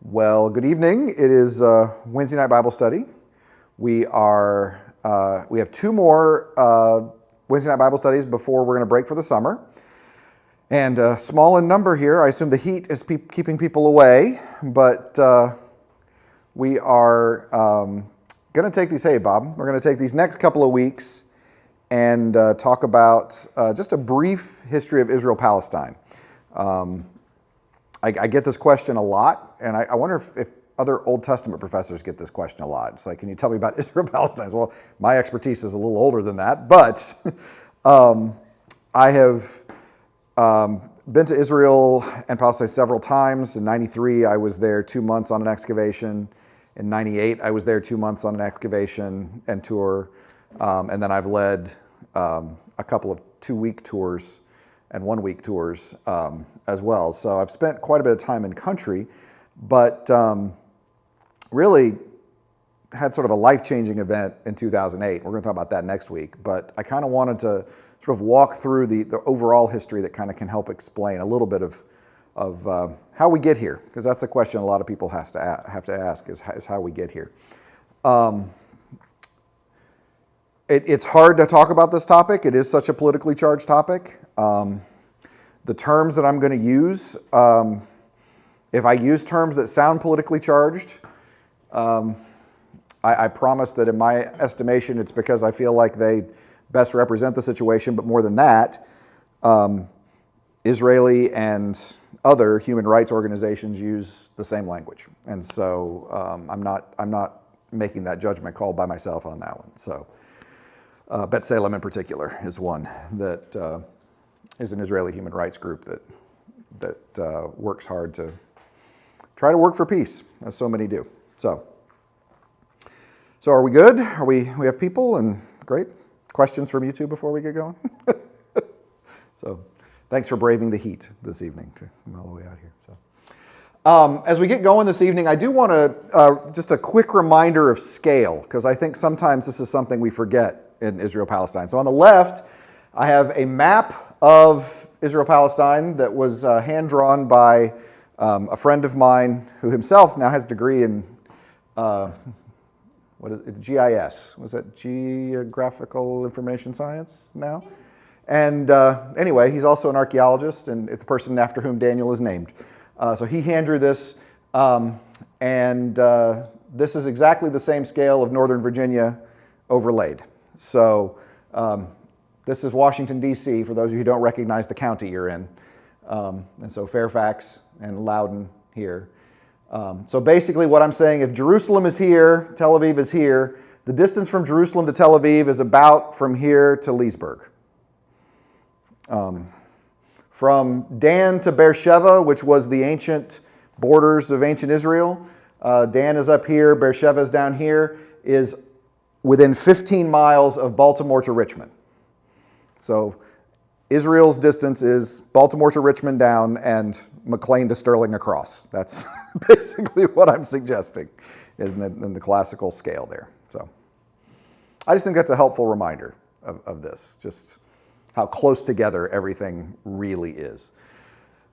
Well, good evening. It is Wednesday night Bible study. We have two more Wednesday night Bible studies before we're going to break for the summer. And small in number here. I assume the heat is keeping people away, but we are going to take these. Hey, Bob, we're going to take these next couple of weeks and talk about just a brief history of Israel-Palestine. I get this question a lot, and I wonder if other Old Testament professors get this question a lot. It's like, can you tell me about Israel-Palestine? Well, my expertise is a little older than that, but I have been to Israel and Palestine several times. In '93, I was there 2 months on an excavation. In '98, I was there 2 months on an excavation and tour. And then I've led a couple of 2-week tours and 1-week tours as well. So I've spent quite a bit of time in country, but really had sort of a life-changing event in 2008. We're going to talk about that next week, but I kind of wanted to sort of walk through the overall history that kind of can help explain a little bit of how we get here, because that's the question a lot of people have to ask is how we get here. It's hard to talk about this topic. It is such a politically charged topic. The terms that I'm going to use, if I use terms that sound politically charged, I promise that in my estimation, it's because I feel like they best represent the situation. But more than that, Israeli and other human rights organizations use the same language, and so I'm not making that judgment call by myself on that one. So. Bet Salem in particular is one that is an Israeli human rights group that works hard to try to work for peace, as so many do. So are we good? We have people and great questions from you two before we get going. So thanks for braving the heat this evening to come all the way out here. So. As we get going this evening, I do want to just a quick reminder of scale, because I think sometimes this is something we forget in Israel-Palestine. So on the left, I have a map of Israel-Palestine that was hand-drawn by a friend of mine who himself now has a degree in, what is it, GIS? Was that Geographical Information Science now? And anyway, he's also an archaeologist, and it's the person after whom Daniel is named. So he hand-drew this, and this is exactly the same scale of Northern Virginia overlaid. So this is Washington, D.C., for those of you who don't recognize the county you're in. And so Fairfax and Loudoun here. So basically what I'm saying, if Jerusalem is here, Tel Aviv is here, the distance from Jerusalem to Tel Aviv is about from here to Leesburg. From Dan to Beersheba, which was the ancient borders of ancient Israel, Dan is up here, Beersheba is down here, is within 15 miles of Baltimore to Richmond. So Israel's distance is Baltimore to Richmond down and McLean to Sterling across. That's basically what I'm suggesting in the classical scale there. So I just think that's a helpful reminder of this, just how close together everything really is.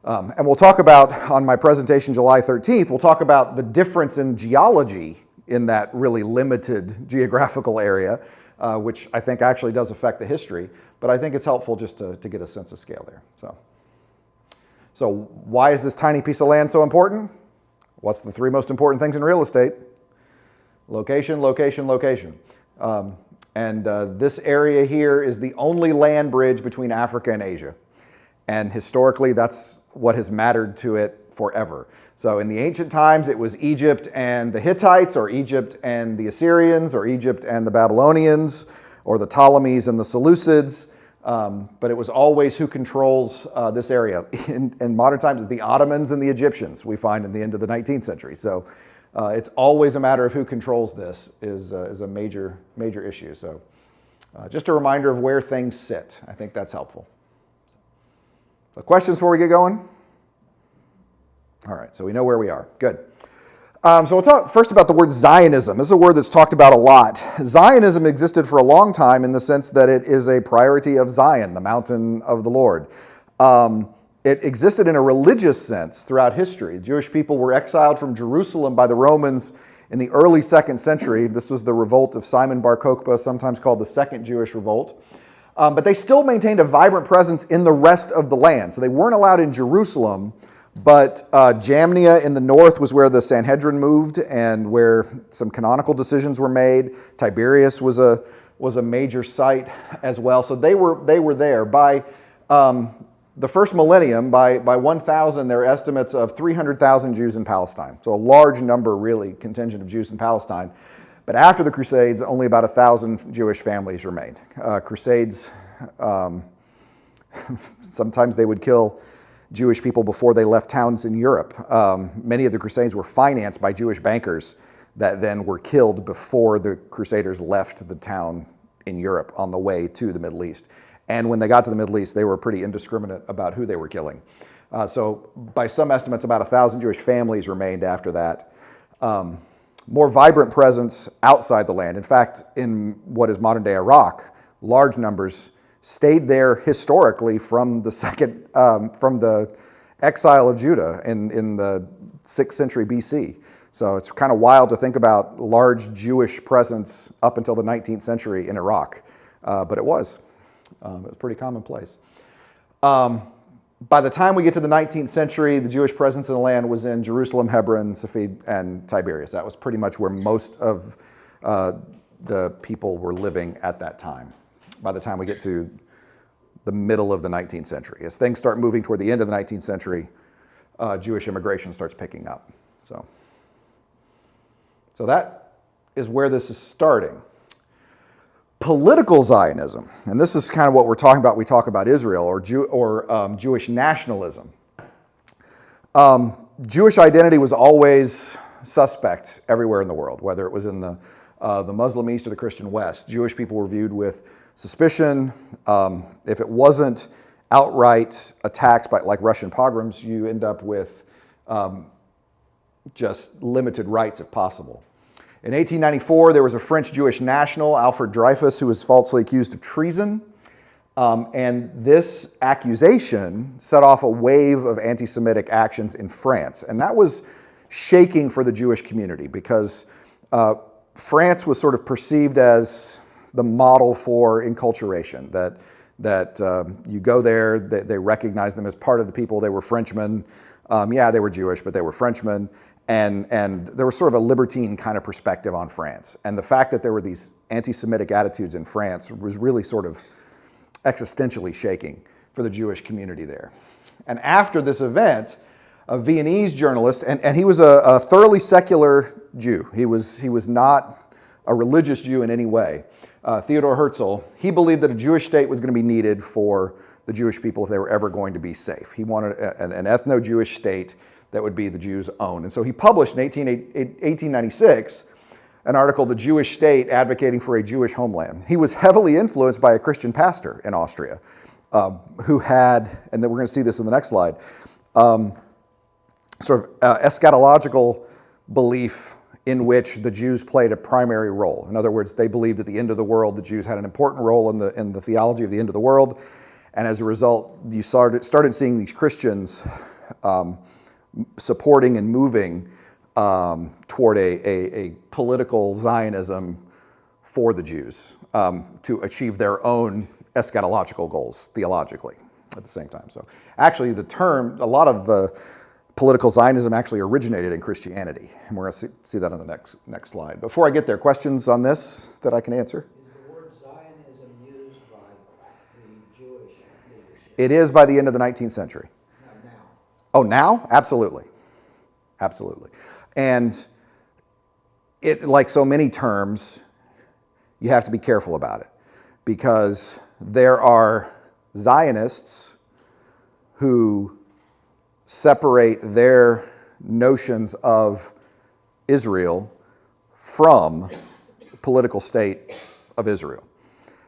And we'll talk about, on my presentation July 13th, we'll talk about the difference in geology in that really limited geographical area, which I think actually does affect the history, but I think it's helpful just to get a sense of scale there. So why is this tiny piece of land so important? What's the 3 most important things in real estate? Location, location, location. And this area here is the only land bridge between Africa and Asia. And historically, that's what has mattered to it forever. So in the ancient times, it was Egypt and the Hittites, or Egypt and the Assyrians, or Egypt and the Babylonians, or the Ptolemies and the Seleucids. But it was always who controls this area. In modern times, it's the Ottomans and the Egyptians we find in the end of the 19th century. So it's always a matter of who controls this is a major issue. So just a reminder of where things sit. I think that's helpful. So questions before we get going? All right, so we know where we are. Good. So we'll talk first about the word Zionism. This is a word that's talked about a lot. Zionism existed for a long time in the sense that it is a priority of Zion, the mountain of the Lord. it existed in a religious sense throughout history. Jewish people were exiled from Jerusalem by the Romans in the early 2nd century. This was the revolt of Simon Bar Kokhba, sometimes called the Second Jewish Revolt. But they still maintained a vibrant presence in the rest of the land. So they weren't allowed in Jerusalem, but Jamnia in the north was where the Sanhedrin moved and where some canonical decisions were made. Tiberias was a major site as well. So they were there. By the first millennium, by 1000, there are estimates of 300,000 Jews in Palestine. So a large number, really, contingent of Jews in Palestine. But after the Crusades, only about 1,000 Jewish families remained. Crusades, sometimes they would kill Jewish people before they left towns in Europe. Many of the Crusades were financed by Jewish bankers that then were killed before the Crusaders left the town in Europe on the way to the Middle East. And when they got to the Middle East, they were pretty indiscriminate about who they were killing. So by some estimates, about 1,000 Jewish families remained after that. More vibrant presence outside the land. In fact, in what is modern-day Iraq, large numbers stayed there historically from the exile of Judah in the 6th century BC. So it's kind of wild to think about large Jewish presence up until the 19th century in Iraq, but it was. It was pretty commonplace. By the time we get to the 19th century, the Jewish presence in the land was in Jerusalem, Hebron, Safed, and Tiberias. That was pretty much where most of the people were living at that time, by the time we get to the middle of the 19th century. As things start moving toward the end of the 19th century, Jewish immigration starts picking up. So that is where this is starting. Political Zionism, and this is kind of what we're talking about. We talk about Israel or Jewish nationalism. Jewish identity was always suspect everywhere in the world, whether it was in the Muslim East or the Christian West. Jewish people were viewed with suspicion. If it wasn't outright attacks by like Russian pogroms, you end up with just limited rights if possible. In 1894, there was a French Jewish national, Alfred Dreyfus, who was falsely accused of treason. And this accusation set off a wave of anti-Semitic actions in France. And that was shaking for the Jewish community because France was sort of perceived as the model for enculturation, that you go there, they recognize them as part of the people. They were Frenchmen. Yeah, they were Jewish, but they were Frenchmen. And there was sort of a libertine kind of perspective on France. And the fact that there were these anti-Semitic attitudes in France was really sort of existentially shaking for the Jewish community there. And after this event, a Viennese journalist, and he was a thoroughly secular Jew. He was not a religious Jew in any way. Theodor Herzl, he believed that a Jewish state was going to be needed for the Jewish people if they were ever going to be safe. He wanted an ethno-Jewish state that would be the Jews' own. And so he published in 1896 an article, The Jewish State, advocating for a Jewish homeland. He was heavily influenced by a Christian pastor in Austria who had, and then we're going to see this in the next slide, sort of eschatological belief in which the Jews played a primary role. In other words, they believed at the end of the world, the Jews had an important role in the theology of the end of the world. And as a result, you started seeing these Christians supporting and moving toward a political Zionism for the Jews to achieve their own eschatological goals theologically at the same time. So actually the term, a lot of political Zionism actually originated in Christianity. And we're going to see that on the next slide. Before I get there, questions on this that I can answer? Is the word Zionism used by the Jewish leadership? It is by the end of the 19th century. No, now. Oh, now? Absolutely. Absolutely. And it, like so many terms, you have to be careful about it because there are Zionists who separate their notions of Israel from the political state of Israel.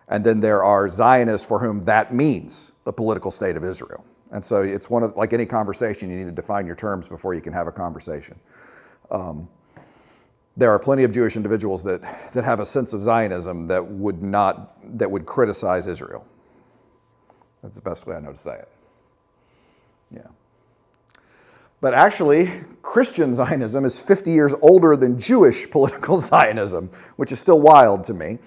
And then there are Zionists for whom that means the political state of Israel. And so it's one of, like any conversation, you need to define your terms before you can have a conversation. There are plenty of Jewish individuals that have a sense of Zionism that would criticize Israel. That's the best way I know to say it. Yeah. But actually, Christian Zionism is 50 years older than Jewish political Zionism, which is still wild to me.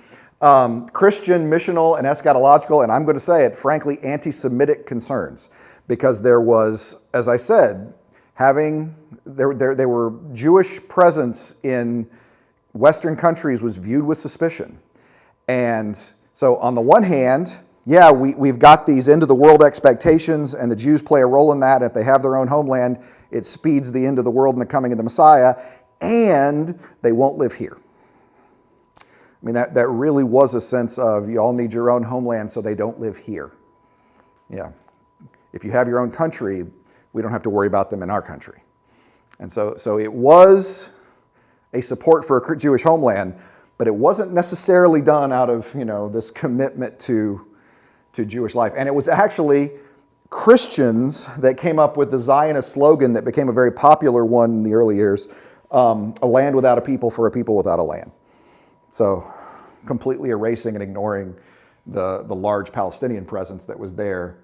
Christian, missional, and eschatological, and I'm going to say it, frankly, anti-Semitic concerns. Because there was, as I said, there were Jewish presence in Western countries was viewed with suspicion. And so on the one hand, yeah, we've got these end of the world expectations, and the Jews play a role in that. And if they have their own homeland, it speeds the end of the world and the coming of the Messiah, and they won't live here. I mean, that really was a sense of you all need your own homeland so they don't live here. Yeah. If you have your own country, we don't have to worry about them in our country. And so it was a support for a Jewish homeland, but it wasn't necessarily done out of, this commitment to Jewish life. And it was actually Christians that came up with the Zionist slogan that became a very popular one in the early years, a land without a people for a people without a land. So completely erasing and ignoring the large Palestinian presence that was there.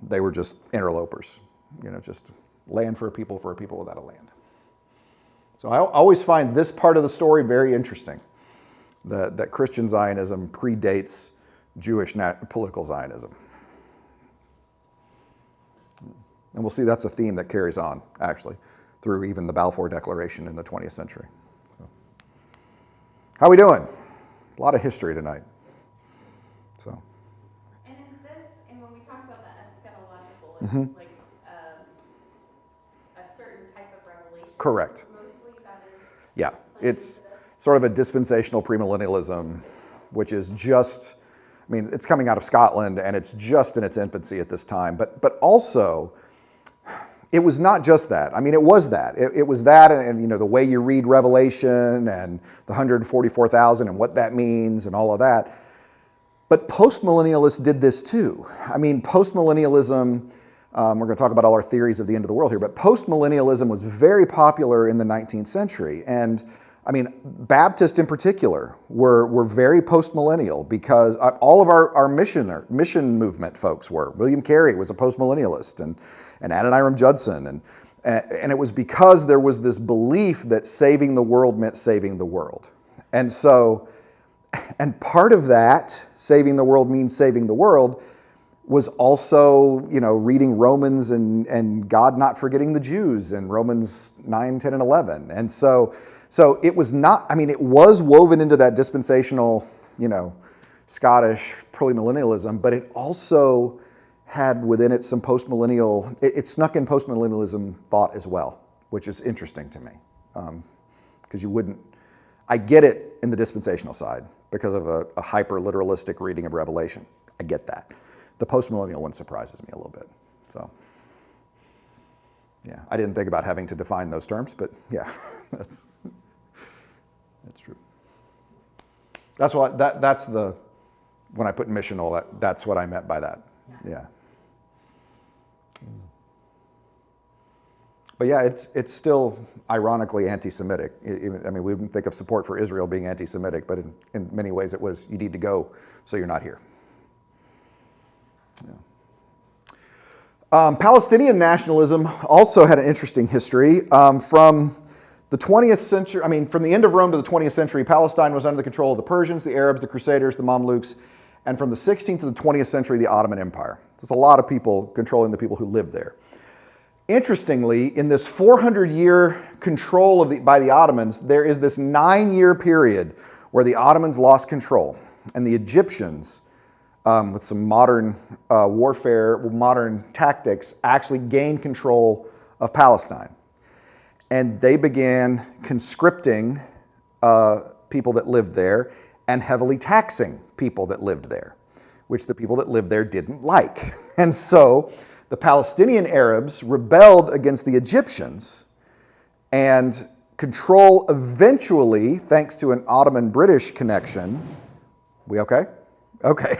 They were just interlopers, just land for a people without a land. So I always find this part of the story very interesting, that Christian Zionism predates Jewish political Zionism. And we'll see that's a theme that carries on, actually, through even the Balfour Declaration in the 20th century. So, how are we doing? A lot of history tonight. So. And is this, and when we talk about the eschatological, it's like a certain type of revelation? Correct. Mostly that is... Yeah, it's sort of a dispensational premillennialism, which is just, it's coming out of Scotland, and it's just in its infancy at this time. But also, it was not just that. It was that. It was that, and the way you read Revelation and the 144,000 and what that means and all of that. But postmillennialists did this too. Postmillennialism, we're going to talk about all our theories of the end of the world here, but postmillennialism was very popular in the 19th century. And Baptists in particular were very postmillennial because all of our mission movement folks were. William Carey was a postmillennialist, and Adoniram Judson, and it was because there was this belief that saving the world meant saving the world. And so, and part of that, saving the world means saving the world, was also, reading Romans and God not forgetting the Jews in Romans 9, 10, and 11. And so it was not, it was woven into that dispensational, Scottish premillennialism, but it also had within it some postmillennial, it snuck in postmillennialism thought as well, which is interesting to me. Because I get it in the dispensational side because of a hyper-literalistic reading of Revelation. I get that. The postmillennial one surprises me a little bit. So, yeah, I didn't think about having to define those terms, but yeah, that's true. That's what when I put missional, that's what I meant by that. Yeah. But yeah, it's still ironically anti-Semitic. We wouldn't think of support for Israel being anti-Semitic, but in many ways it was, you need to go, so you're not here. Yeah. Palestinian nationalism also had an interesting history. From the 20th century, from the end of Rome to the 20th century, Palestine was under the control of the Persians, the Arabs, the Crusaders, the Mamluks, and from the 16th to the 20th century, the Ottoman Empire. There's a lot of people controlling the people who lived there. Interestingly, in this 400-year control by the Ottomans, there is this 9-year period where the Ottomans lost control, and the Egyptians, with some modern warfare, modern tactics, actually gained control of Palestine. And they began conscripting people that lived there and heavily taxing people that lived there, which the people that lived there didn't like. And so the Palestinian Arabs rebelled against the Egyptians, and control eventually, thanks to an Ottoman-British connection, we okay? Okay.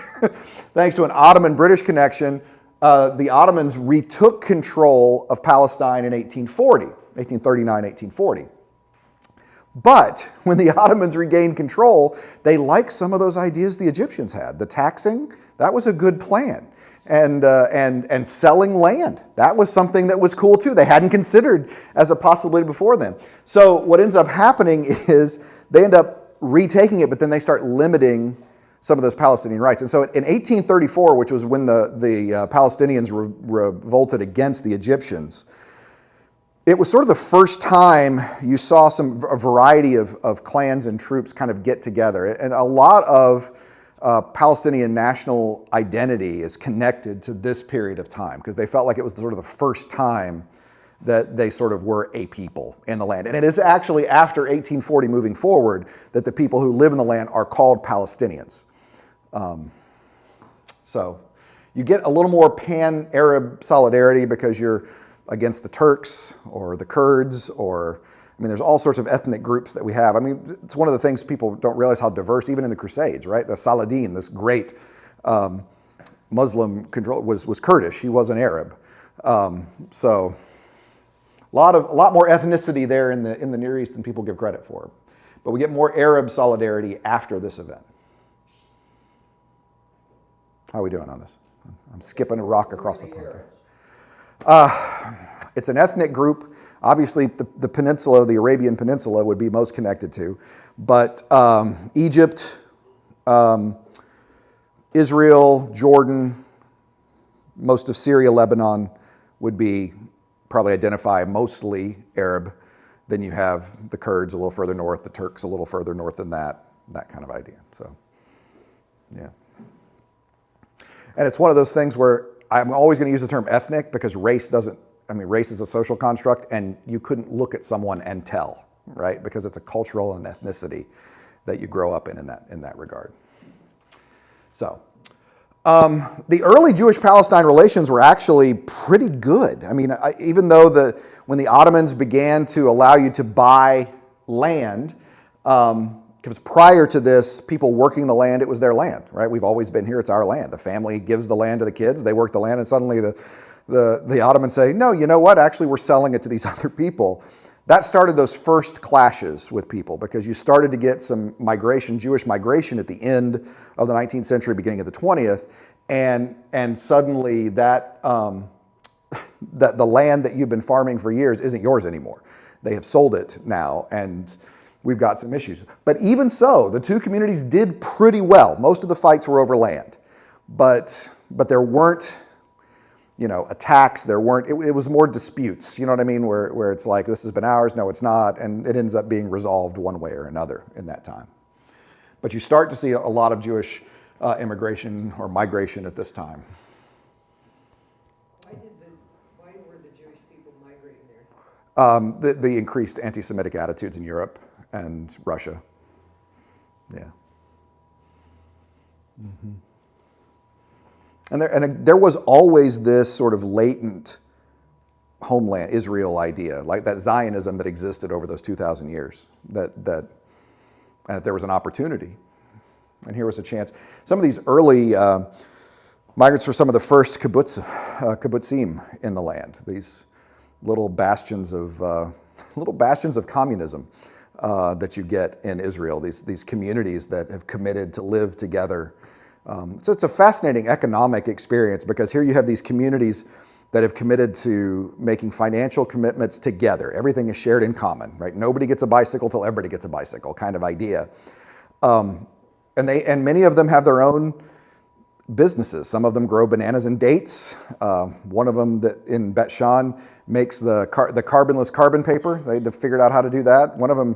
Thanks to an Ottoman-British connection, the Ottomans retook control of Palestine in 1839, 1840. But when the Ottomans regained control, they liked some of those ideas the Egyptians had. The taxing, that was a good plan. And selling land, that was something that was cool too. They hadn't considered as a possibility before then. So what ends up happening is they end up retaking it, but then they start limiting some of those Palestinian rights. And so in 1834, which was when the Palestinians revolted against the Egyptians, it was sort of the first time you saw a variety of clans and troops kind of get together. And a lot of Palestinian national identity is connected to this period of time because they felt like it was sort of the first time that they sort of were a people in the land. And it is actually after 1840 moving forward that the people who live in the land are called Palestinians. So you get a little more pan-Arab solidarity because you're against the Turks or the Kurds or, I mean, there's all sorts of ethnic groups that we have. I mean, it's one of the things people don't realize how diverse, even in the Crusades, right? The Saladin, this great Muslim control, was Kurdish. He wasn't Arab. So a lot more ethnicity there in the Near East than people give credit for. But we get more Arab solidarity after this event. How are we doing on this? I'm skipping a rock across the pond. It's an ethnic group. Obviously, the peninsula, the Arabian Peninsula, would be most connected to. But Egypt, Israel, Jordan, most of Syria, Lebanon would be probably identify mostly Arab. Then you have the Kurds a little further north, the Turks a little further north than that kind of idea. So, yeah. And it's one of those things where I'm always going to use the term ethnic because race is a social construct and you couldn't look at someone and tell, right? Because it's a cultural and ethnicity that you grow up in that regard. So, the early Jewish-Palestine relations were actually pretty good. I mean, even though when the Ottomans began to allow you to buy land, because prior to this, people working the land, it was their land, right? We've always been here, it's our land. The family gives the land to the kids, they work the land, and suddenly the Ottomans say, no, you know what, actually we're selling it to these other people. That started those first clashes with people because you started to get some migration, Jewish migration at the end of the 19th century, beginning of the 20th, and suddenly that the land that you've been farming for years isn't yours anymore. They have sold it now, and we've got some issues. But even so, the two communities did pretty well. Most of the fights were over land, but there weren't, attacks. There weren't. It was more disputes. You know what I mean? Where it's like, this has been ours. No, it's not, and it ends up being resolved one way or another in that time. But you start to see a lot of Jewish immigration or migration at this time. Why were the Jewish people migrating there? The increased anti-Semitic attitudes in Europe and Russia. Yeah. Mm-hmm. And there was always this sort of latent homeland, Israel idea, like that Zionism that existed over those 2,000 years, that there was an opportunity. And here was a chance. Some of these early migrants were some of the first kibbutzim in the land, these little bastions of communism that you get in Israel, these communities that have committed to live together. So it's a fascinating economic experience because here you have these communities that have committed to making financial commitments together. Everything is shared in common, right? Nobody gets a bicycle till everybody gets a bicycle kind of idea. And many of them have their own businesses. Some of them grow bananas and dates. One of them that in Bet Shan makes the carbonless carbon paper. They figured out how to do that. One of them,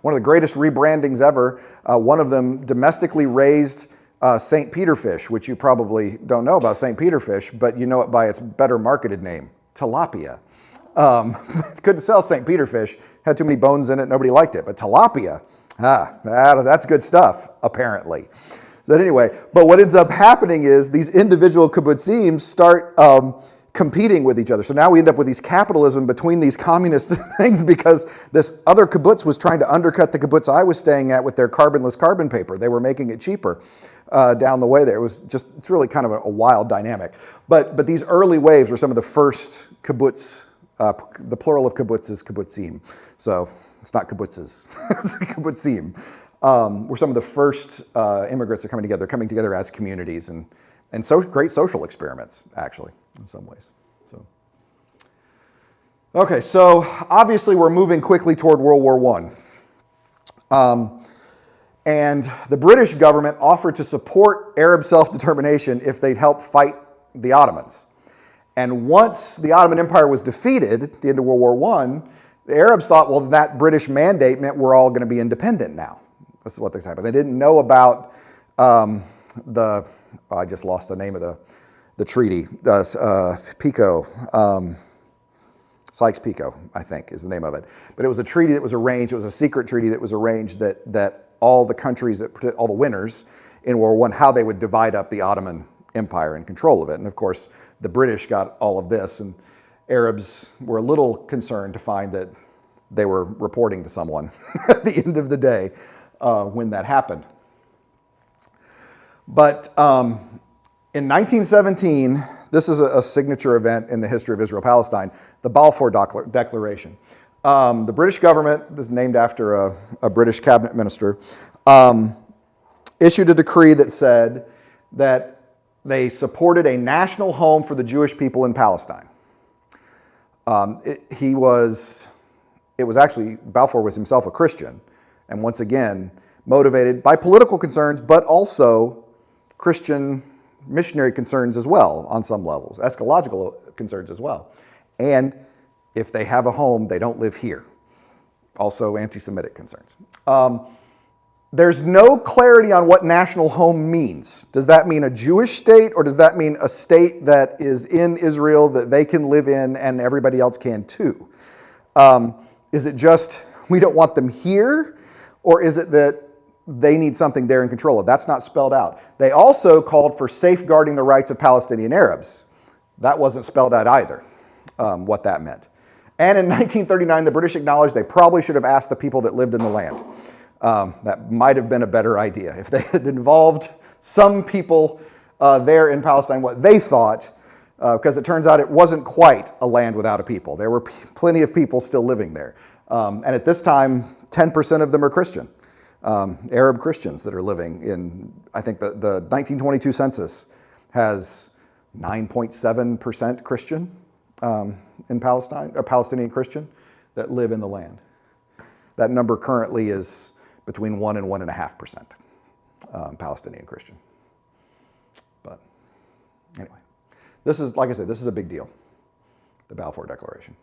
one of the greatest rebrandings ever, one of them domestically raised St. Peter fish, which you probably don't know about St. Peter fish, but you know it by its better marketed name, tilapia. Couldn't sell St. Peter fish, had too many bones in it, nobody liked it, but tilapia, that's good stuff, apparently. So anyway, but what ends up happening is these individual kibbutzim start competing with each other. So now we end up with these capitalism between these communist things because this other kibbutz was trying to undercut the kibbutz I was staying at with their carbonless carbon paper. They were making it cheaper down the way there. It's really kind of a wild dynamic. But these early waves were some of the first kibbutz, the plural of kibbutz is kibbutzim. So It's not kibbutzes. It's kibbutzim. Were some of the first immigrants that are coming together. They're coming together as communities and so great social experiments, actually, in some ways. So, okay, so obviously we're moving quickly toward World War I. And the British government offered to support Arab self-determination if they'd help fight the Ottomans. And once the Ottoman Empire was defeated at the end of World War I, the Arabs thought, well, that British mandate meant we're all going to be independent now. That's what they said. But they didn't know about I just lost the name of the treaty, Pico, Sykes-Picot, I think is the name of it. But it was a treaty that was arranged, it was a secret treaty that was arranged that all the countries, all the winners in World War I, how they would divide up the Ottoman Empire and control of it. And of course, the British got all of this, and Arabs were a little concerned to find that they were reporting to someone at the end of the day when that happened. But in 1917, this is a signature event in the history of Israel-Palestine, the Balfour Declaration. The British government, this is named after a British cabinet minister, issued a decree that said that they supported a national home for the Jewish people in Palestine. Balfour was himself a Christian, and once again, motivated by political concerns, but also Christian missionary concerns as well on some levels, eschatological concerns as well. And if they have a home, they don't live here. Also anti-Semitic concerns. There's no clarity on what national home means. Does that mean a Jewish state, or does that mean a state that is in Israel that they can live in and everybody else can too? Is it just we don't want them here, or is it that they need something they're in control of? That's not spelled out. They also called for safeguarding the rights of Palestinian Arabs. That wasn't spelled out either, what that meant. And in 1939, the British acknowledged they probably should have asked the people that lived in the land. That might have been a better idea if they had involved some people there in Palestine, what they thought, because it turns out it wasn't quite a land without a people. There were plenty of people still living there. And at this time, 10% of them are Christian. Arab Christians that are living in, I think the 1922 census has 9.7% Christian in Palestine, or Palestinian Christian that live in the land. That number currently is between 1 and 1.5% Palestinian Christian. But anyway, this is, like I said, this is a big deal, the Balfour Declaration.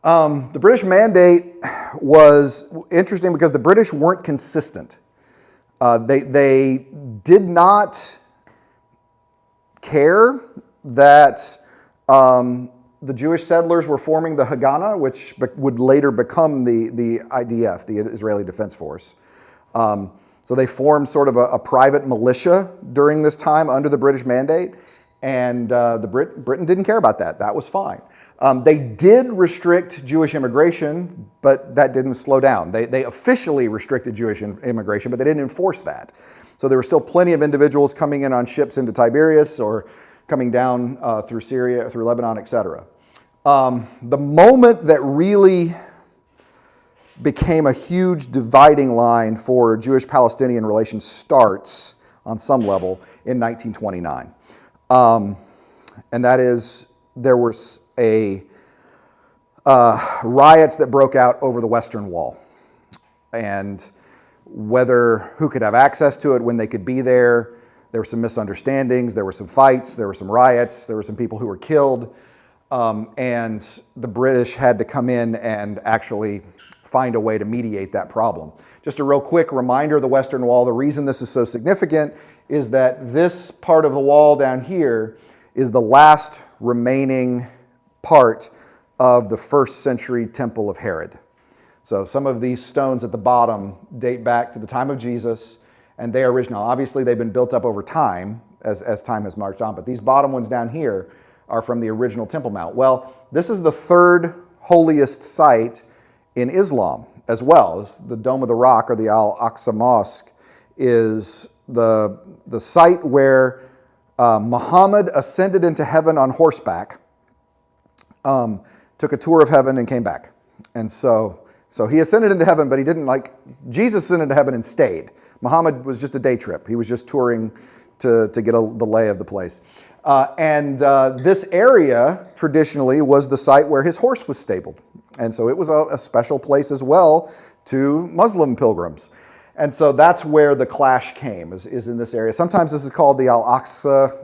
The British mandate was interesting because the British weren't consistent. They did not care that the Jewish settlers were forming the Haganah, which would later become the IDF, the Israeli Defense Force. So they formed sort of a private militia during this time under the British mandate, and Britain didn't care about that. That was fine. They did restrict Jewish immigration, but that didn't slow down. They officially restricted Jewish immigration, but they didn't enforce that. So there were still plenty of individuals coming in on ships into Tiberias or coming down through Syria, through Lebanon, etc. The moment that really became a huge dividing line for Jewish-Palestinian relations starts, on some level, in 1929. And that is, there was riots that broke out over the Western Wall. And who could have access to it, when they could be there. There were some misunderstandings, there were some fights, there were some riots, there were some people who were killed. And the British had to come in and actually find a way to mediate that problem. Just a real quick reminder of the Western Wall. The reason this is so significant is that this part of the wall down here is the last remaining part of the 1st century temple of Herod. So some of these stones at the bottom date back to the time of Jesus, and they are original. Obviously, they've been built up over time as time has marched on, but these bottom ones down here are from the original Temple Mount. Well, this is the 3rd holiest site in Islam as well. The Dome of the Rock, or the Al-Aqsa Mosque, is the site where Muhammad ascended into heaven on horseback, took a tour of heaven and came back. And so he ascended into heaven, but he didn't Jesus ascended into heaven and stayed. Muhammad was just a day trip. He was just touring to get the lay of the place. This area traditionally was the site where his horse was stabled. And so it was a special place as well to Muslim pilgrims. And so that's where the clash came, is in this area. Sometimes this is called the Al-Aqsa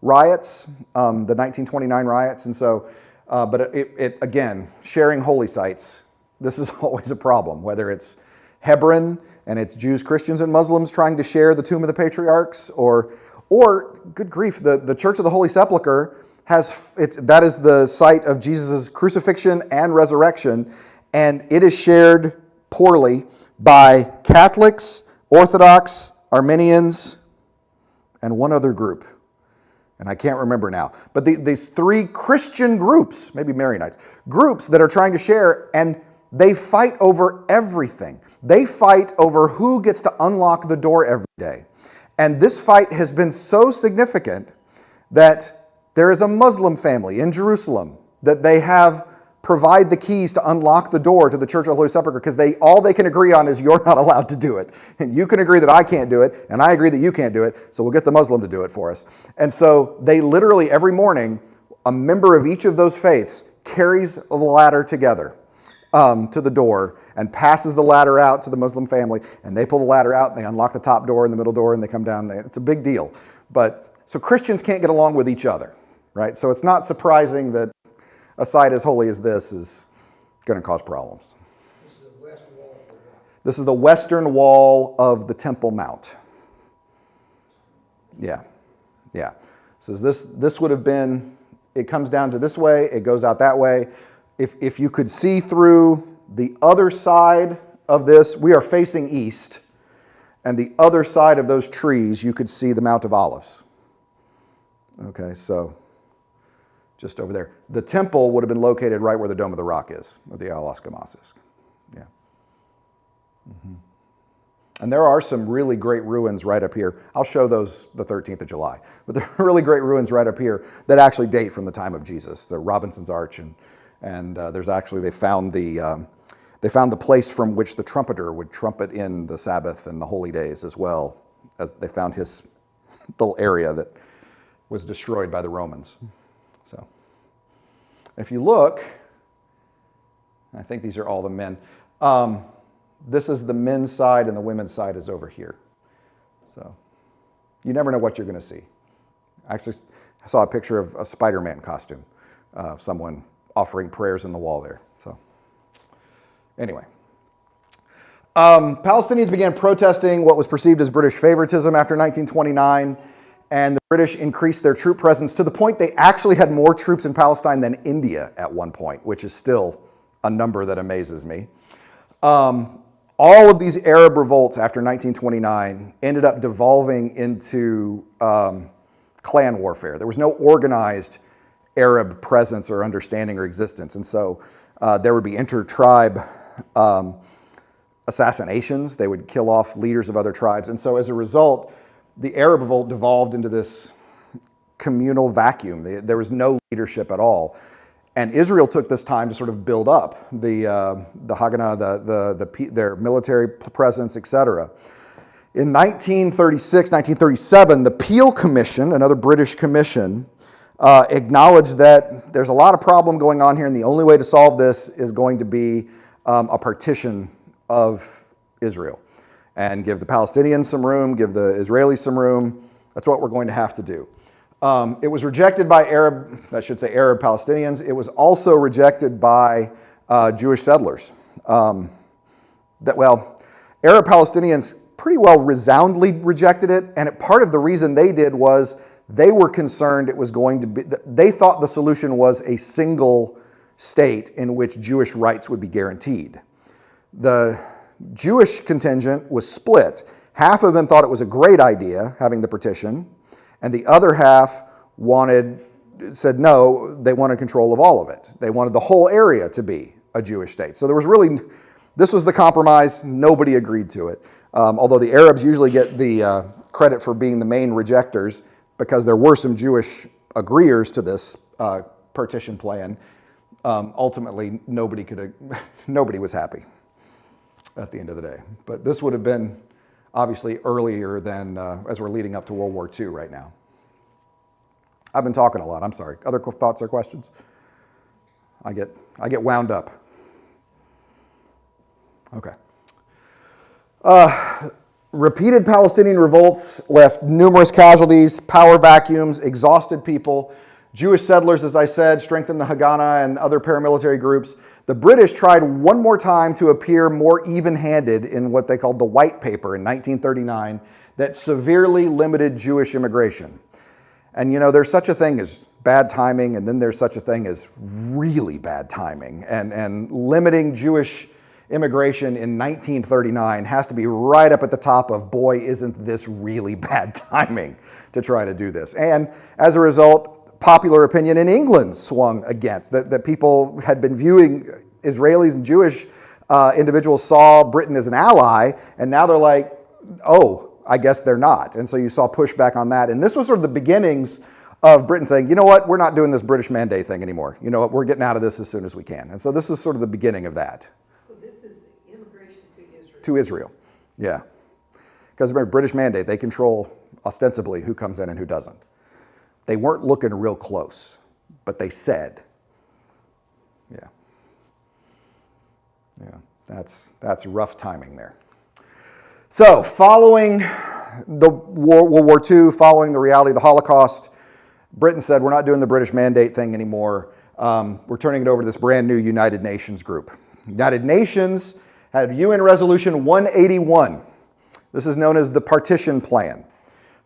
riots, the 1929 riots. And so, but it again, sharing holy sites, this is always a problem, whether it's Hebron and it's Jews, Christians, and Muslims trying to share the tomb of the patriarchs, or good grief, the Church of the Holy Sepulchre that is the site of Jesus' crucifixion and resurrection, and it is shared poorly by Catholics, Orthodox, Armenians, and one other group. And I can't remember now. But these three Christian groups, maybe Maronites, groups that are trying to share, and they fight over everything. They fight over who gets to unlock the door every day. And this fight has been so significant that there is a Muslim family in Jerusalem that they provide the keys to unlock the door to the Church of the Holy Sepulchre, because all they can agree on is you're not allowed to do it. And you can agree that I can't do it, and I agree that you can't do it, so we'll get the Muslim to do it for us. And so they literally, every morning, a member of each of those faiths carries the ladder together to the door and passes the ladder out to the Muslim family, and they pull the ladder out, and they unlock the top door and the middle door, and they come down. It's a big deal. So Christians can't get along with each other, right? So it's not surprising that a site as holy as this is going to cause problems. This is the west wall of the rock. This is the western wall of the Temple Mount. Yeah. So this would have been, it comes down to this way, it goes out that way. If you could see through the other side of this, we are facing east, and the other side of those trees, you could see the Mount of Olives. Okay, so just over there. The temple would have been located right where the Dome of the Rock is, or the Al-Aqsa Mosque. Yeah. Mm-hmm. And there are some really great ruins right up here. I'll show those the 13th of July. But there are really great ruins right up here that actually date from the time of Jesus. The Robinson's Arch, and there's actually, they found the place from which the trumpeter would trumpet in the Sabbath and the holy days as well. They found his little area that was destroyed by the Romans. So, if you look, I think these are all the men. This is the men's side, and the women's side is over here. So, you never know what you're going to see. Actually, I saw a picture of a Spider-Man costume, someone offering prayers in the wall there. So, anyway. Palestinians began protesting what was perceived as British favoritism after 1929. And the British increased their troop presence to the point they actually had more troops in Palestine than India at one point, which is still a number that amazes me. All of these Arab revolts after 1929 ended up devolving into clan warfare. There was no organized Arab presence or understanding or existence. And so there would be inter-tribe assassinations. They would kill off leaders of other tribes. And so as a result, the Arab revolt devolved into this communal vacuum. There was no leadership at all. And Israel took this time to sort of build up the Haganah, their military presence, etc. In 1936, 1937, the Peel Commission, another British commission, acknowledged that there's a lot of problem going on here, and the only way to solve this is going to be a partition of Israel. And give the Palestinians some room, give the Israelis some room. That's what we're going to have to do. It was rejected by Arab Palestinians. It was also rejected by Jewish settlers. Arab Palestinians pretty well resoundingly rejected it, and part of the reason they did was they were concerned it was going to be, they thought the solution was a single state in which Jewish rights would be guaranteed. The Jewish contingent was split. Half of them thought it was a great idea, having the partition, and the other half said no, they wanted control of all of it. They wanted the whole area to be a Jewish state. So this was the compromise. Nobody agreed to it. Although the Arabs usually get the credit for being the main rejectors, because there were some Jewish agreeers to this partition plan. ultimately nobody was happy at the end of the day. But this would have been obviously earlier than as we're leading up to World War II right now. I've been talking a lot. I'm sorry. Other thoughts or questions? I get wound up. Okay. Repeated Palestinian revolts left numerous casualties, power vacuums, exhausted people. Jewish settlers, as I said, strengthened the Haganah and other paramilitary groups. The British tried one more time to appear more even-handed in what they called the White Paper in 1939 that severely limited Jewish immigration. And you know, there's such a thing as bad timing, and then there's such a thing as really bad timing. And limiting Jewish immigration in 1939 has to be right up at the top of, boy, isn't this really bad timing to try to do this. And as a result, popular opinion in England swung against, that people had been viewing Israelis and Jewish individuals saw Britain as an ally, and now they're like, oh, I guess they're not. And so you saw pushback on that. And this was sort of the beginnings of Britain saying, you know what, we're not doing this British mandate thing anymore. You know what, we're getting out of this as soon as we can. And so this was sort of the beginning of that. So this is immigration to Israel? To Israel, yeah. Because remember, British mandate, they control ostensibly who comes in and who doesn't. They weren't looking real close, but they said, yeah. Yeah, that's rough timing there. So following the World War II, following the reality of the Holocaust, Britain said, we're not doing the British mandate thing anymore. We're turning it over to this brand new United Nations group. United Nations had UN Resolution 181. This is known as the Partition Plan.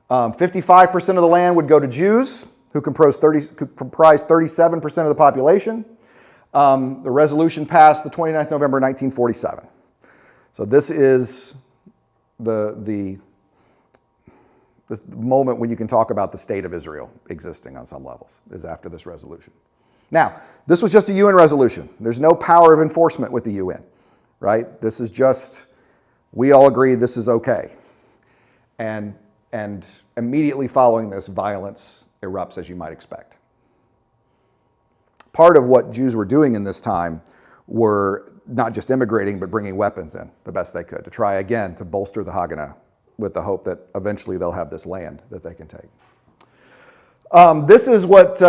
55% of the land would go to Jews, who comprise 37% of the population. The resolution passed the 29th November 1947. So this is this moment when you can talk about the state of Israel existing on some levels, is after this resolution. Now, this was just a UN resolution. There's no power of enforcement with the UN, right? This is just, we all agree this is okay. And immediately following this, violence erupts, as you might expect. Part of what Jews were doing in this time were not just immigrating, but bringing weapons in the best they could to try again to bolster the Haganah with the hope that eventually they'll have this land that they can take. This is what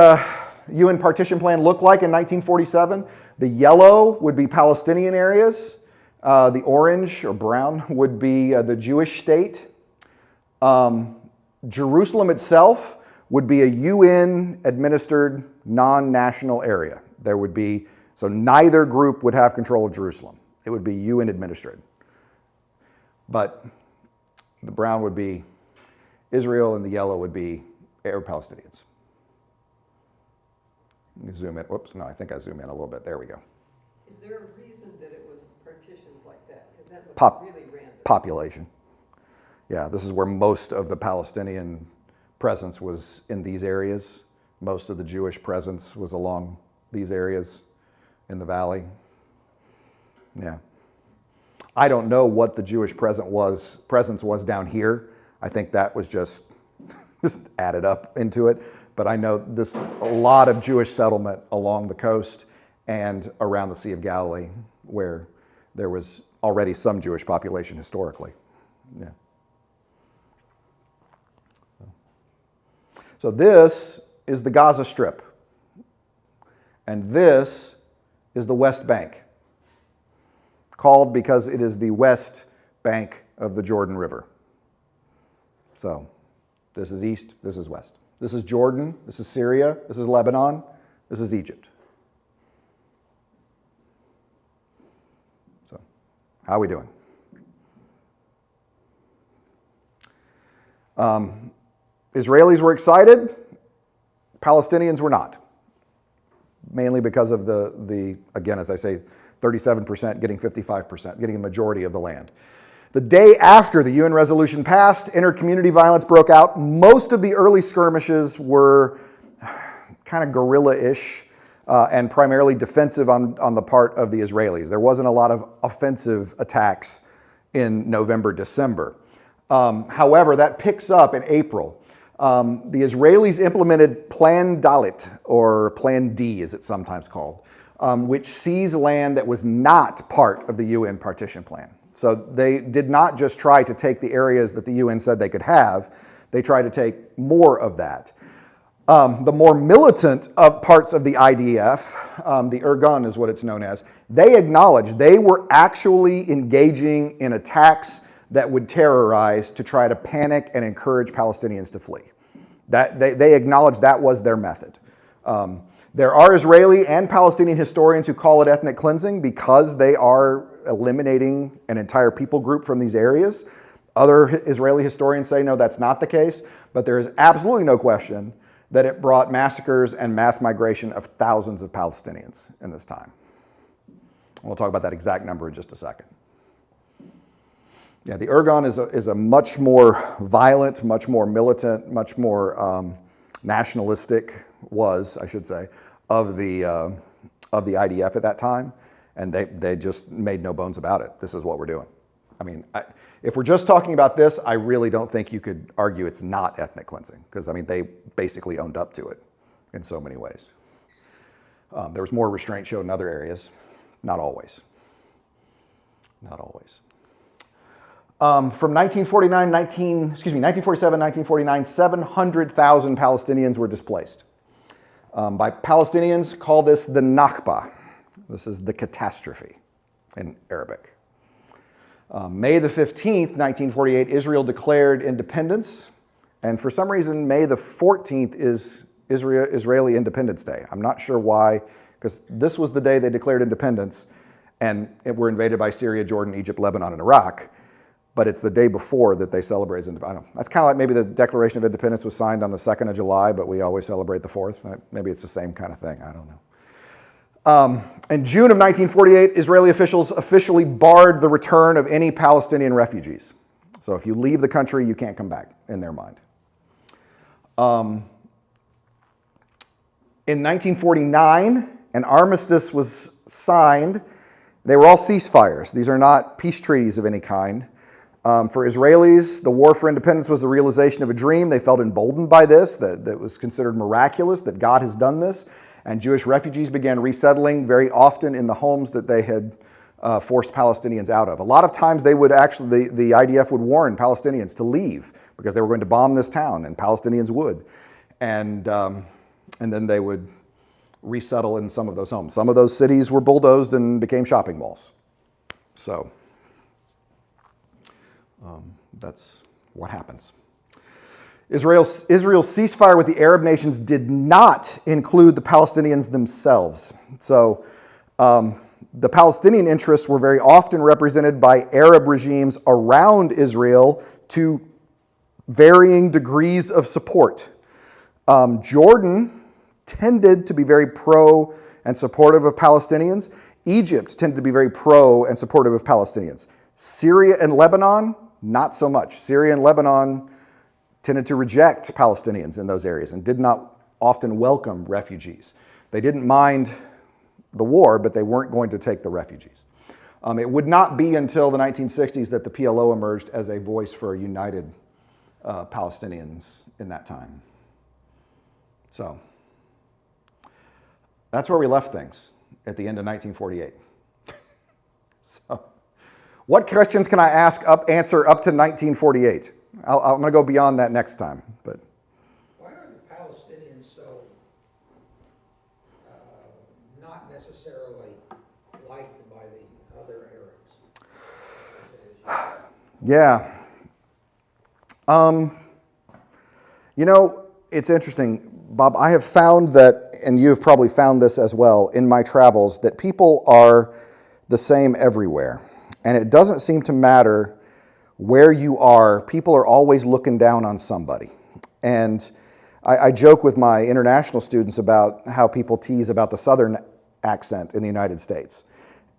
UN partition plan looked like in 1947. The yellow would be Palestinian areas. The orange or brown would be the Jewish state. Jerusalem itself would be a UN-administered non-national area. There would be, so neither group would have control of Jerusalem. It would be UN-administered. But the brown would be Israel and the yellow would be Arab Palestinians. Zoom in. Whoops, no, I think I zoom in a little bit. There we go. Is there a reason that it was partitioned like that? Because that looks really random. Population. Yeah, this is where most of the Palestinian presence was in these areas. Most of the Jewish presence was along these areas in the valley. Yeah. I don't know what the Jewish presence was down here. I think that was just added up into it. But I know a lot of Jewish settlement along the coast and around the Sea of Galilee, where there was already some Jewish population historically. Yeah. So this is the Gaza Strip, and this is the West Bank, called because it is the west bank of the Jordan River. So this is east, this is west. This is Jordan, this is Syria, this is Lebanon, this is Egypt. So how are we doing? Israelis were excited, Palestinians were not. Mainly because of the again, as I say, 37% getting 55%, getting a majority of the land. The day after the UN resolution passed, inter-community violence broke out. Most of the early skirmishes were kind of guerrilla-ish and primarily defensive on the part of the Israelis. There wasn't a lot of offensive attacks in November, December. However, that picks up in April. The Israelis implemented Plan Dalit, or Plan D as it's sometimes called, which seized land that was not part of the UN partition plan. So they did not just try to take the areas that the UN said they could have, they tried to take more of that. The more militant parts of the IDF, the Irgun is what it's known as, they acknowledged they were actually engaging in attacks that would terrorize to try to panic and encourage Palestinians to flee. That they acknowledged that was their method. There are Israeli and Palestinian historians who call it ethnic cleansing because they are eliminating an entire people group from these areas. Other Israeli historians say, no, that's not the case, but there is absolutely no question that it brought massacres and mass migration of thousands of Palestinians in this time. We'll talk about that exact number in just a second. Yeah, the Irgun is a much more violent, much more militant, much more nationalistic, I should say, of the IDF at that time, and they just made no bones about it. This is what we're doing. I mean, if we're just talking about this, I really don't think you could argue it's not ethnic cleansing, because I mean, they basically owned up to it in so many ways. There was more restraint shown in other areas, not always. Not always. From 1947, 1949, 700,000 Palestinians were displaced. By Palestinians, call this the Nakba. This is the catastrophe in Arabic. May the 15th, 1948, Israel declared independence. And for some reason, May the 14th is Israeli Independence Day. I'm not sure why, because this was the day they declared independence and were invaded by Syria, Jordan, Egypt, Lebanon, and Iraq. But it's the day before that they celebrate independence. I don't know. That's kind of like maybe the Declaration of Independence was signed on the 2nd of July, but we always celebrate the 4th. Maybe it's the same kind of thing. I don't know. In June of 1948, Israeli officials officially barred the return of any Palestinian refugees. So if you leave the country, you can't come back, in their mind. In 1949, an armistice was signed. They were all ceasefires. These are not peace treaties of any kind. For Israelis, the war for independence was the realization of a dream. They felt emboldened by this, that was considered miraculous, that God has done this. And Jewish refugees began resettling very often in the homes that they had forced Palestinians out of. A lot of times they would actually, the IDF would warn Palestinians to leave because they were going to bomb this town, and Palestinians would. And then they would resettle in some of those homes. Some of those cities were bulldozed and became shopping malls. So that's what happens. Israel's ceasefire with the Arab nations did not include the Palestinians themselves. So the Palestinian interests were very often represented by Arab regimes around Israel to varying degrees of support. Jordan tended to be very pro and supportive of Palestinians. Egypt tended to be very pro and supportive of Palestinians. Syria and Lebanon, not so much. Syria and Lebanon tended to reject Palestinians in those areas and did not often welcome refugees. They didn't mind the war, but they weren't going to take the refugees. It would not be until the 1960s that the PLO emerged as a voice for united Palestinians in that time. So that's where we left things at the end of 1948. So what questions can I answer up to 1948? I'm going to go beyond that next time. But Why are the Palestinians so not necessarily liked by the other Arabs? yeah. You know, it's interesting, Bob. I have found that, and you've probably found this as well in my travels, that people are the same everywhere. And it doesn't seem to matter where you are, people are always looking down on somebody. And I joke with my international students about how people tease about the Southern accent in the United States.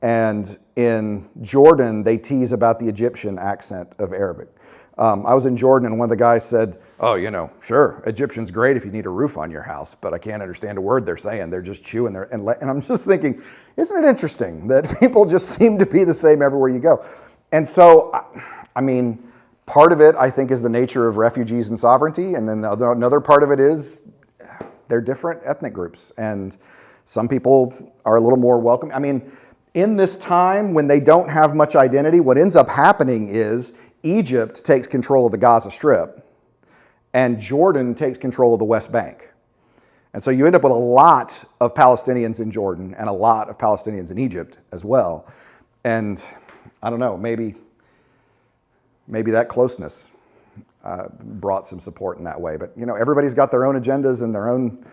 And in Jordan, they tease about the Egyptian accent of Arabic. I was in Jordan and one of the guys said, oh, you know, sure, Egyptian's great if you need a roof on your house, but I can't understand a word they're saying. They're just chewing and I'm just thinking, isn't it interesting that people just seem to be the same everywhere you go? And so, I mean, part of it, I think, is the nature of refugees and sovereignty. And then another part of it is they're different ethnic groups. And Some people are a little more welcome. I mean, in this time when they don't have much identity, what ends up happening is Egypt takes control of the Gaza Strip and Jordan takes control of the West Bank. And so you end up with a lot of Palestinians in Jordan and a lot of Palestinians in Egypt as well. And I don't know, maybe that closeness brought some support in that way. But everybody's got their own agendas and their own.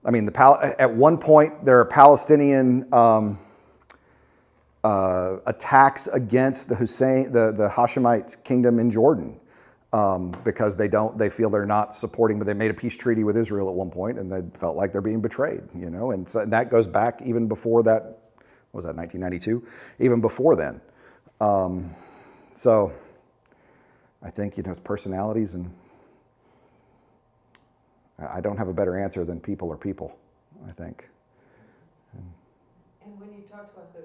I mean, at one point there are Palestinian attacks against the Hashemite kingdom in Jordan because they feel they're not supporting, but they made a peace treaty with Israel at one point and they felt like they're being betrayed, and so that goes back even before that. What was that, 1992? Even before then. So I think, it's personalities, and I don't have a better answer than people are people, I think. And when you talked about the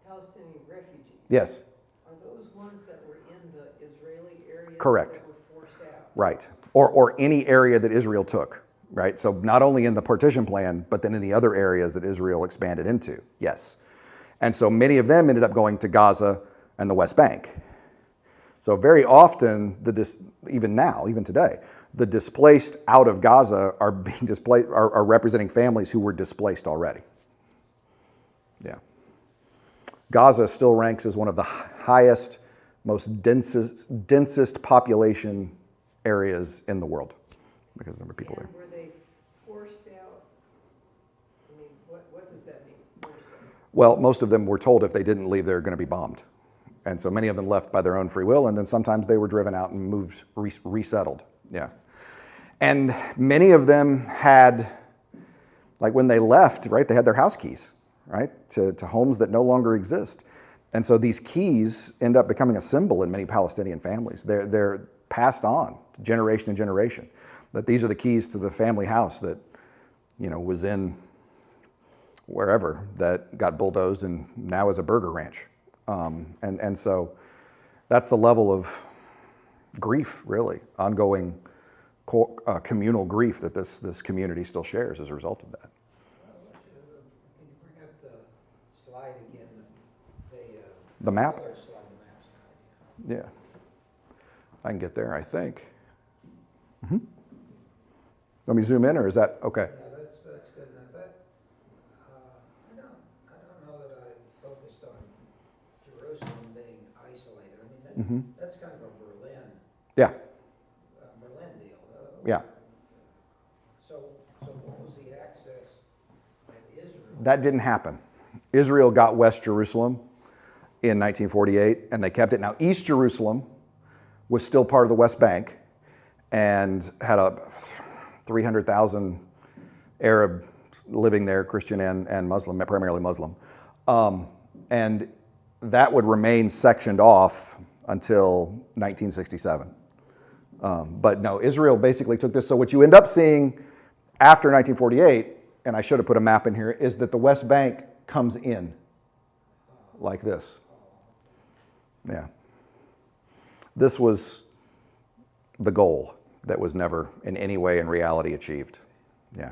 Palestinian refugees. Yes. Are those ones that were in the Israeli area? Correct. That were forced out? Right. Or any area that Israel took, right? So not only in the partition plan, but then in the other areas that Israel expanded into, yes. And so many of them ended up going to Gaza and the West Bank. So very often, even today, the displaced out of Gaza are being displaced, are representing families who were displaced already. Yeah. Gaza still ranks as one of the highest, most densest population areas in the world because of the number of people there. And were they forced out? I mean, what does that mean? Well, most of them were told if they didn't leave, they were going to be bombed. And so many of them left by their own free will, and then sometimes they were driven out and moved, resettled. Yeah. And many of them had, like when they left, right, they had their house keys, right, to homes that no longer exist. And so these keys end up becoming a symbol in many Palestinian families. They're passed on generation to generation, that these are the keys to the family house that, was in wherever that got bulldozed and now is a burger ranch. And so that's the level of grief, really, ongoing communal grief that this community still shares as a result of that. Can you bring up the slide again? The map? Color slide, the map slide, Yeah. I can get there, I think. Mm-hmm. Let me zoom in, or is that okay? Yeah, that's good enough. I don't know that I focused on Jerusalem being isolated. I mean, that's kind of a Berlin Yeah. deal. Yeah. So what was the access of Israel? That didn't happen. Israel got West Jerusalem in 1948, and they kept it. Now, East Jerusalem was still part of the West Bank and had a 300,000 Arab living there, Christian and Muslim, primarily Muslim. And that would remain sectioned off until 1967. But no, Israel basically took this. So what you end up seeing after 1948, and I should have put a map in here, is that the West Bank comes in like this. Yeah. This was the goal that was never in any way in reality achieved. Yeah.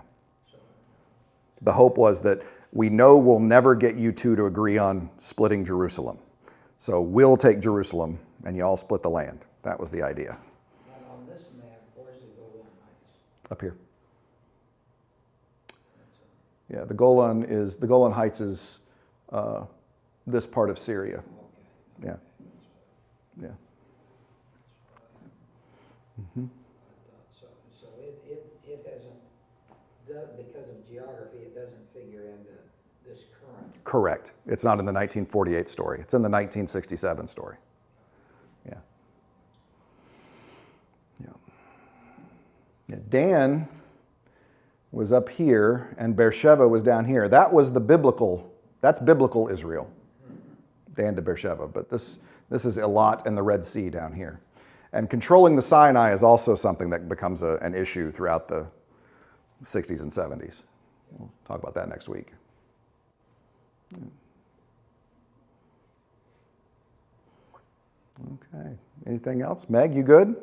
The hope was that we know we'll never get you two to agree on splitting Jerusalem. So we'll take Jerusalem and you all split the land. That was the idea. And on this map, where's the Golan Heights? Up here. Yeah, the Golan Heights is this part of Syria. Okay. Yeah. Yeah. Mm-hmm. So it hasn't, because of geography, it doesn't figure into this current. Correct. It's not in the 1948 story. It's in the 1967 story. Yeah. Yeah. Yeah. Dan was up here and Beersheba was down here. That's biblical Israel. Dan to Beersheba, but this is Eilat and the Red Sea down here. And controlling the Sinai is also something that becomes an issue throughout the 60s and 70s. We'll talk about that next week. Okay. Anything else? Meg, you good?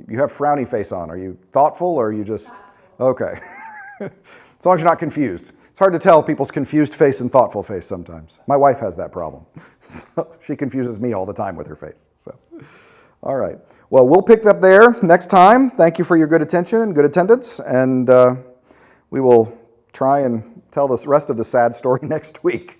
You have frowny face on. Are you thoughtful or are you just... Okay. As long as you're not confused. It's hard to tell people's confused face and thoughtful face sometimes. My wife has that problem. So she confuses me all the time with her face. So, all right. Well, we'll pick up there next time. Thank you for your good attention and good attendance. And we will try and tell the rest of the sad story next week.